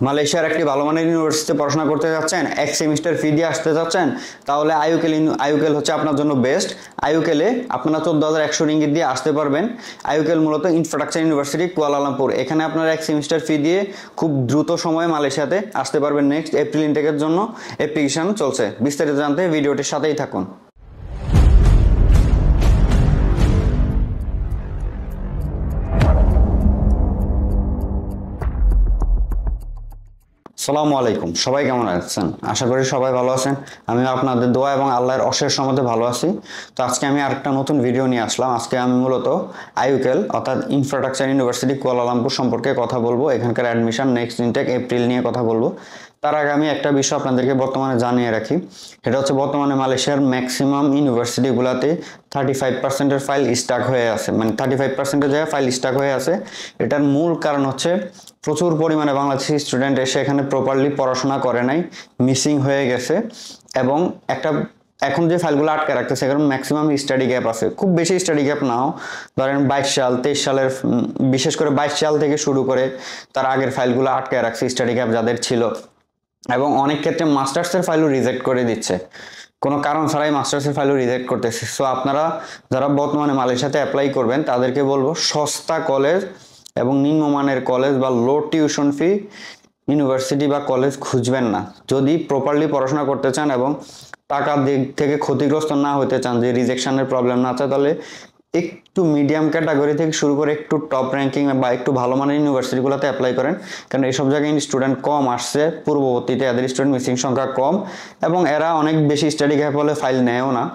মালয়েশিয়ার একটি ভালো মানের ইউনিভার্সিটিতে পড়াশোনা করতে যাচ্ছেন, এক সেমিস্টার ফি দিয়ে আসতে যাচ্ছেন, তাহলে আইইউকেল হচ্ছে আপনার জন্য বেস্ট। আইইউকেলে আপনারা 14,100 রিঙ্গিত দিয়ে আসতে পারবেন। আইইউকেল মূলত ইনফ্রাস্ট্রাকচার ইউনিভার্সিটি কুয়ালালামপুর। এখানে আপনারা এক সেমিস্টার ফি দিয়ে খুব দ্রুত সময়ে মালয়েশিয়াতে আসতে পারবেন। নেক্সট এপ্রিল ইনটেকের জন্য অ্যাপ্লিকেশন চলছে। বিস্তারিত জানতে ভিডিওটির সাথেই থাকুন। আসসালামু আলাইকুম, সবাই কেমন আছেন? আশা করি সবাই ভালো আছেন। আমি আপনাদের দোয়া এবং আল্লাহর অশেষ রহমতে ভালো আছি। তো আজকে আমি আরেকটা নতুন ভিডিও নিয়ে আসলাম। আজকে আমি মূলত আইইউকেল অর্থাৎ ইনফ্রাস্ট্রাকচার ইউনিভার্সিটি কুয়ালালামপুর সম্পর্কে কথা বলবো। এখানকার অ্যাডমিশন নেক্সট ইনটেক এপ্রিল নিয়ে কথা বলবো। তার আগে আমি একটা বিষয় আপনাদেরকে বর্তমানে জানিয়ে রাখি। সেটা হচ্ছে বর্তমানে মালয়েশিয়ার ম্যাক্সিমাম ইউনিভার্সিটিগুলোতে 35% ফাইল স্টাক হয়ে আছে, মানে 35% জায়গায় ফাইল স্টাক হয়ে আছে। এটার মূল কারণ হচ্ছে প্রচুর পরিমাণে বাংলাদেশি স্টুডেন্ট এসে এখানে প্রপারলি পড়াশোনা করে নাই, মিসিং হয়ে গেছে, এবং এখন যে ফাইলগুলো আটকে রাখতেছে কারণ ম্যাক্সিমাম স্টাডি গ্যাপ আছে। খুব বেশি স্টাডি গ্যাপ নাও, ধরেন 22 সাল 23 সালের, বিশেষ করে 22 সাল থেকে শুরু করে তার আগের ফাইলগুলো আটকে রাখছে স্টাডি গ্যাপ যাদের ছিল, এবং অনেক ক্ষেত্রে মাস্টার্সের ফাইলও রিজেক্ট করে দিচ্ছে, কোনো কারণ ছাড়াই মাস্টার্সের ফাইলও রিজেক্ট করতেছে। সো আপনারা যারা বর্তমানে মালয়েশিয়াতে অ্যাপ্লাই করবেন তাদেরকে বলবো সস্তা কলেজ এবং নিম্নমানের কলেজ বা লো টিউশন ফি ইউনিভার্সিটি বা কলেজ খুঁজবেন না। যদি প্রপারলি পড়াশোনা করতে চান এবং টাকার দিক থেকে ক্ষতিগ্রস্ত না হতে চান, যে রিজেকশনের প্রবলেম না চায়, তাহলে একটু মিডিয়াম ক্যাটাগরি থেকে শুরু করে একটু টপ র্যাঙ্কিং বা একটু ভালো মানের ইউনিভার্সিটিগুলোতে অ্যাপ্লাই করেন। কারণ এইসব জায়গায় স্টুডেন্ট কম আসছে, পূর্ববর্তীতে এদের স্টুডেন্ট মিসিং সংখ্যা কম, এবং এরা অনেক বেশি স্টাডি গ্যাপ হলে ফাইল নেয়ও না।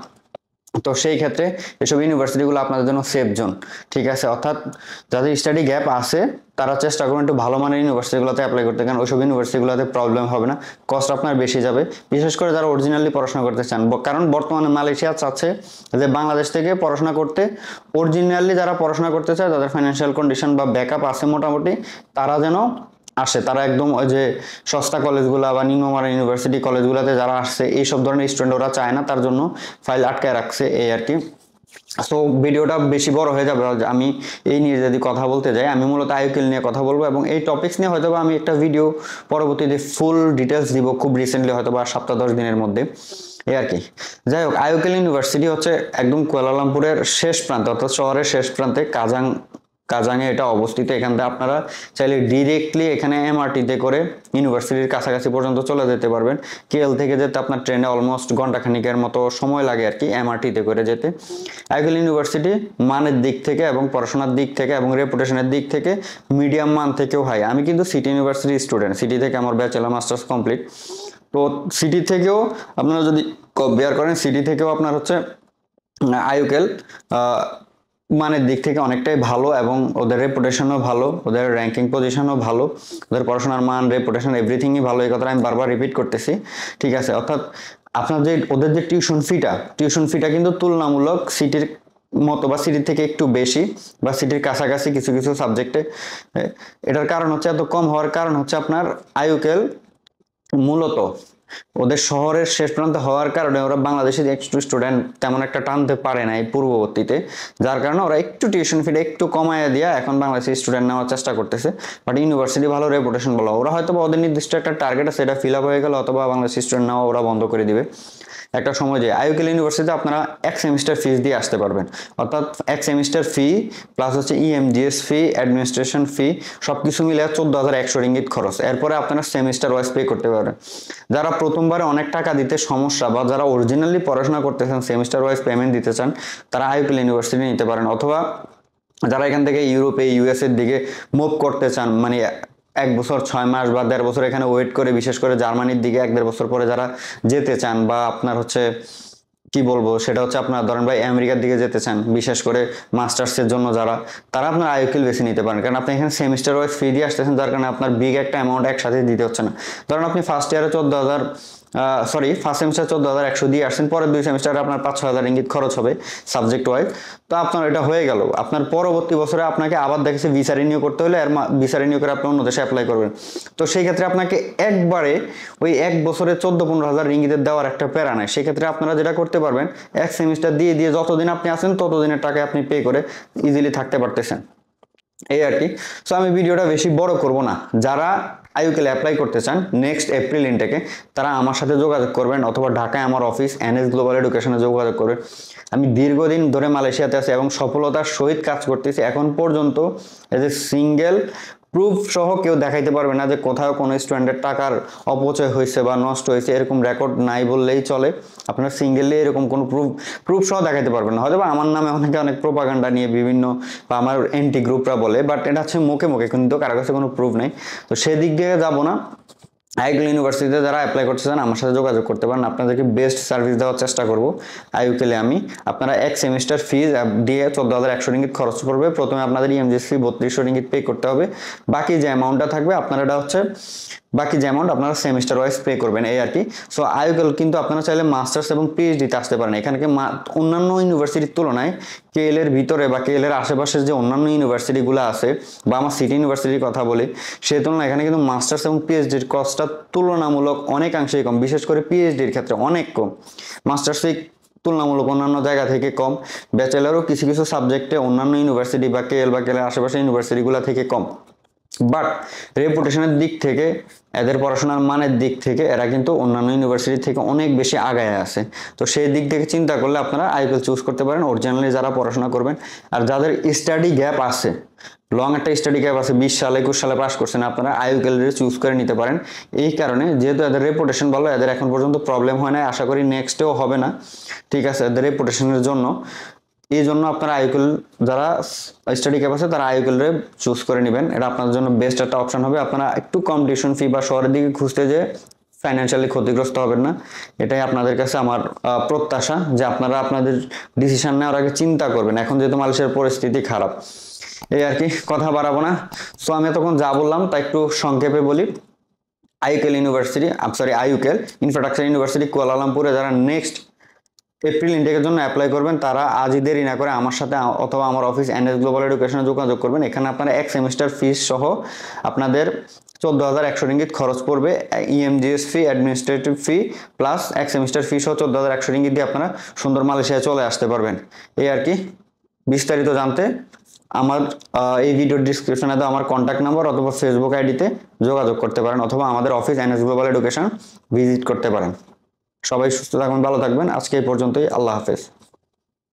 তো সেই ক্ষেত্রে এসব ইউনিভার্সিটিগুলো আপনাদের জন্য সেফ জোন, ঠিক আছে? অর্থাৎ যাদের স্টাডি গ্যাপ আছে তারা চেষ্টা করুন একটু ভালো মানের ইউনিভার্সিটিগুলোতে অ্যাপ্লাই করতে, কারণ ওইসব ইউনিভার্সিটিগুলোতে প্রবলেম হবে না, কস্ট আপনার বেশি যাবে, বিশেষ করে যারা অরিজিনালি পড়াশোনা করতে চান। কারণ বর্তমানে মালয়েশিয়া চাচ্ছে যে বাংলাদেশ থেকে পড়াশোনা করতে, অরিজিনালি যারা পড়াশোনা করতে চায় যাদের ফাইন্যান্সিয়াল কন্ডিশন বা ব্যাকআপ আছে মোটামুটি, তারা যেন আসে। তারা একদম ওই যে সস্তা কলেজগুলো বা নিম্নমানের ইউনিভার্সিটি কলেজগুলোতে যারা আসছে এইসব ধরনের স্টুডেন্ট ওরা চায় না, তার জন্য ফাইল আটকায় রাখছে, এই আর কি। সো ভিডিওটা বেশি বড় হয়ে যাবে আমি এই নিয়ে যদি কথা বলতে যাই। আমি মূলত আইইউকেল নিয়ে কথা বলবো, এবং এই টপিকস নিয়ে হয়তো আমি একটা ভিডিও পরবর্তীতে ফুল ডিটেলস দিব খুব রিসেন্টলি, হয়তো বা সপ্তাহ 10 দিনের মধ্যে, এই আর কি। যাই হোক, আইইউকেল ইউনিভার্সিটি হচ্ছে একদম কুয়ালালামপুরের শেষ প্রান্তে, অর্থাৎ শহরের শেষ প্রান্তে কাজাংয়ে এটা অবস্থিত। এখান থেকে আপনারা চাইলে ডিরেক্টলি এখানে এমআরটিতে করে ইউনিভার্সিটির কাছাকাছি পর্যন্ত চলে যেতে পারবেন। কেএল থেকে যেতে আপনার ট্রেনে অলমোস্ট ঘন্টাখানিকের মতো সময় লাগে আর কি, এমআরটিতে করে যেতে। আইইউকেল ইউনিভার্সিটি মানের দিক থেকে এবং পড়াশোনার দিক থেকে এবং রেপুটেশনের দিক থেকে মিডিয়াম মান থেকেও হাই। আমি কিন্তু সিটি ইউনিভার্সিটির স্টুডেন্ট, সিটি থেকে আমার ব্যাচেলর মাস্টার্স কমপ্লিট। তো সিটি থেকেও আপনারা যদি কম্পেয়ার করেন, সিটি থেকেও আপনার হচ্ছে আইইউকেল মানের দিক থেকে অনেকটাই ভালো, এবং ওদের রেপুটেশনও ভালো, ওদের র্যাঙ্কিং পজিশনও ভালো, ওদের পড়াশোনার মান, রেপুটেশন, এভরিথিংই ভালো। এই কথাটা আমি বারবার রিপিট করতেছি, ঠিক আছে? অর্থাৎ আপনার যে ওদের যে টিউশন ফিটা কিন্তু তুলনামূলক সিটির মতো বা সিটির থেকে একটু বেশি, বা সিটির কাছাকাছি কিছু কিছু সাবজেক্টে। এটার কারণ হচ্ছে, এত কম হওয়ার কারণ হচ্ছে আপনার আইইউকেল মূলত ওদের শহরের শেষ প্রান্তে হওয়ার কারণে ওরা বাংলাদেশের একটু স্টুডেন্ট তেমন একটা টানতে পারে না এই পূর্ববর্তীতে, যার কারণে ওরা একটু টিউশন ফিটা একটু কমায় দিয়া এখন বাংলাদেশি স্টুডেন্ট নেওয়ার চেষ্টা করতেছে। বাট ইউনিভার্সিটি ভালো, রেপুটেশন ভালো, ওরা হয়তো ওদের নির্দিষ্ট একটা টার্গেট আছে, এটা ফিল আপ হয়ে গেল অথবা বাংলাদেশি স্টুডেন্ট নেওয়া ওরা বন্ধ করে দিবে একটা সময়। যে আইইউকেল ইউনিভার্সিটিতে আপনারা এক সেমিস্টার ফিস দিয়ে আসতে পারবেন, অর্থাৎ এক সেমিস্টার ফি প্লাস হচ্ছে ইএমজিএস ফি, অ্যাডমিনিস্ট্রেশন ফি, সবকিছু মিলে 14,100 রিঙ্গিত খরচ। এরপরে আপনারা সেমিস্টার ওয়াইজ পে করতে পারবেন। যারা প্রথমবারে অনেক টাকা দিতে সমস্যা, বা যারা অরিজিনালি পড়াশোনা করতেছেন সেমিস্টার ওয়াইজ পেমেন্ট দিতে চান, তারা আইইউকেল ইউনিভার্সিটি নিতে পারেন। অথবা যারা এখান থেকে ইউরোপে, ইউএসএর দিকে মুভ করতে চান, মানে 1 বছর 6 মাস বা 1.5 বছর এখানে ওয়েট করে, বিশেষ করে জার্মানির দিকে 1-1.5 বছর পরে যারা যেতে চান, বা আপনার হচ্ছে কি বলবো, সেটা হচ্ছে আপনার ধরেন ভাই আমেরিকার দিকে যেতে চান, বিশেষ করে মাস্টার্সের জন্য তারা আপনার আইইউকেল বেশি নিতে পারেন। কারণ আপনি এখানে সেমিস্টার ওয়াইজ ফি দিয়ে আসতেছেন, যার কারণে আপনার বিগ একটা অ্যামাউন্ট একসাথে দিতে হচ্ছে না। ধরেন আপনি ফার্স্ট সেমিস্টার 14,100 দিয়ে আসছেন, পরের 2 সেমিস্টারে আপনার 5-6 হাজার রিঙ্গিত খরচ হবে সাবজেক্ট ওয়াইজ। তো আপনার এটা হয়ে গেল। আপনার পরবর্তী বছরে আপনাকে আবার দেখেছে ভিসা রিনিউ করতে হলে, আর ভিসা রিনিউ করে আপনি অন্য দেশে অ্যাপ্লাই করবেন। তো সেই ক্ষেত্রে আপনাকে একবারে ওই 1 বছরে 14-15 হাজার রিঙ্গিতের দেওয়ার একটা প্যারা নাই। সেক্ষেত্রে আপনারা যেটা করতে পারবেন, এক সেমিস্টার দিয়ে যতদিন আপনি আসেন ততদিনের টাকা আপনি পে করে ইজিলি থাকতে পারতেছেন, এই আর কি। সো আমি ভিডিওটা বেশি বড় করব না। যারা আইইউকেল অ্যাপ্লাই করতে চান নেক্সট এপ্রিল ইনটেকে, তারা আমার সাথে যোগাযোগ করবেন, অথবা ঢাকায় আমার অফিস এনএস গ্লোবাল এডুকেশনে যোগাযোগ করবেন। আমি দীর্ঘদিন ধরে মালয়েশিয়াতে আছি এবং সফলতার সহিত কাজ করতেছি। এখন পর্যন্ত এজ এ সিঙ্গেল প্রুফ সহ কেউ দেখাইতে পারবে না যে কোথাও কোনো স্টুডেন্টের টাকার অপচয় হয়েছে বা নষ্ট হয়েছে, এরকম রেকর্ড নাই বললেই চলে। আপনার সিঙ্গেলি এরকম কোনো প্রুফ সহ দেখাইতে পারবেন না। হয়তো বা আমার নামে অনেকে অনেক প্রোপাগান্ডা নিয়ে বিভিন্ন বা আমার এন্টি গ্রুপরা বলে, বাট এটা হচ্ছে মুখে মুখে, কিন্তু কারো কাছে কোনো প্রুফ নেই। তো সেদিক দিয়ে যাবো না। আইইউকেল ইউনিভার্সিটিতে যারা অ্যাপ্লাই করতে চান আমার সাথে যোগাযোগ করতে পারেন, আপনাদেরকে বেস্ট সার্ভিস দেওয়ার চেষ্টা করব আইইউকেলে আমি। আপনারা এক সেমিস্টার ফিজ দিয়ে 14,100 রিঙ্গিত খরচ পড়বে। প্রথমে আপনাদের ইএমজিএস ফি 3200 রিঙ্গিত পে করতে হবে। বাকি যে অ্যামাউন্টটা থাকবে আপনারা এটা হচ্ছে বাকি যে অ্যামাউন্ট আপনারা সেমিস্টার ওয়াইজ পে করবেন, এই আর কি। সো আইইউকেল কিন্তু আপনারা চাইলে মাস্টার্স এবং পিএইচডিতে আসতে পারেন। এখানে অন্যান্য ইউনিভার্সিটির তুলনায় কেএল এর ভিতরে বা কেএল এর আশেপাশের যে অন্যান্য ইউনিভার্সিটিগুলো আছে, বা আমার সিটি ইউনিভার্সিটির কথা বলি, সেই তুলনায় এখানে কিন্তু মাস্টার্স এবং পিএইচডির কস্টটা তুলনামূলক অনেকাংশেই কম, বিশেষ করে পিএইচডির ক্ষেত্রে অনেক কম। মাস্টার্সে তুলনামূলক অন্যান্য জায়গা থেকে কম, ব্যাচেলারও কিছু কিছু সাবজেক্টে অন্যান্য ইউনিভার্সিটি বা কেএল আশেপাশের ইউনিভার্সিটিগুলো থেকে কম। বাট রেপুটেশনের দিক থেকে, এদের পড়াশোনার মানের দিক থেকে এরা কিন্তু অন্যান্য ইউনিভার্সিটি থেকে অনেক বেশি আগায় আছে। তো সেই দিক থেকে চিন্তা করলে আপনারা আইইউকেল চুজ করতে পারেন অরিজিনালি যারা পড়াশোনা করবেন। আর যাদের স্টাডি গ্যাপ আছে, লং একটা স্টাডি গ্যাপ আছে, 20 সালে 21 সালে পাস করছেন, আপনারা আইইউকেল চুজ করে নিতে পারেন। এই কারণে যেহেতু এদের রেপুটেশন ভালো, এদের এখন পর্যন্ত প্রবলেম হয় না, আশা করি নেক্সটেও হবে না। ঠিক আছে, এদের রেপুটেশনের জন্য এই জন্য আপনারা আইইউকেল যারা স্টাডি ক্যাপ আছে তারা আইইউকেল চুজ করে নেবেন। এটা আপনাদের জন্য বেস্ট একটা অপশন হবে। আপনারা একটু কম টিউশন ফি বা শহরের দিকে খুঁজতে যে ফাইন্যান্সিয়ালি ক্ষতিগ্রস্ত হবেন না, এটাই আপনাদের কাছে আমার প্রত্যাশা, যে আপনারা আপনাদের ডিসিশন নেওয়ার আগে চিন্তা করবেন। এখন যেহেতু মালয়েশিয়ার পরিস্থিতি খারাপ, এই আর কি, কথা বাড়াবো না। সো আমি তখন যা বললাম তা একটু সংক্ষেপে বলি। আইইউকেল ইনফ্রাস্ট্রাকচার ইউনিভার্সিটি কুয়ালালামপুরে যারা নেক্সট এপ্রিল ইনটেকের জন্য অ্যাপ্লাই করবেন, তারা আজই দেরি না করে আমার সাথে অথবা আমার অফিস এনএস গ্লোবাল এডুকেশনে যোগাযোগ করবেন। এখানে আপনারা এক সেমিস্টার ফিস সহ আপনাদের 14,100 রিঙ্গিত খরচ পড়বে। ইএমজিএস ফি, অ্যাডমিনিস্ট্রেটিভ ফি প্লাস এক সেমিস্টার ফি সহ 14,100 রিঙ্গিত দিয়ে আপনারা সুন্দর মালয়েশিয়ায় চলে আসতে পারবেন। এই আর কি। বিস্তারিত জানতে আমার এই ভিডিওর ডিসক্রিপশনে দেওয়া আমার কন্ট্যাক্ট নাম্বার অথবা ফেসবুক আইডিতে যোগাযোগ করতে পারেন, অথবা আমাদের office NS global education visit করতে পারেন। সবাই সুস্থ থাকবেন, ভালো থাকবেন। আজকে এই পর্যন্তই। আল্লাহ হাফেজ।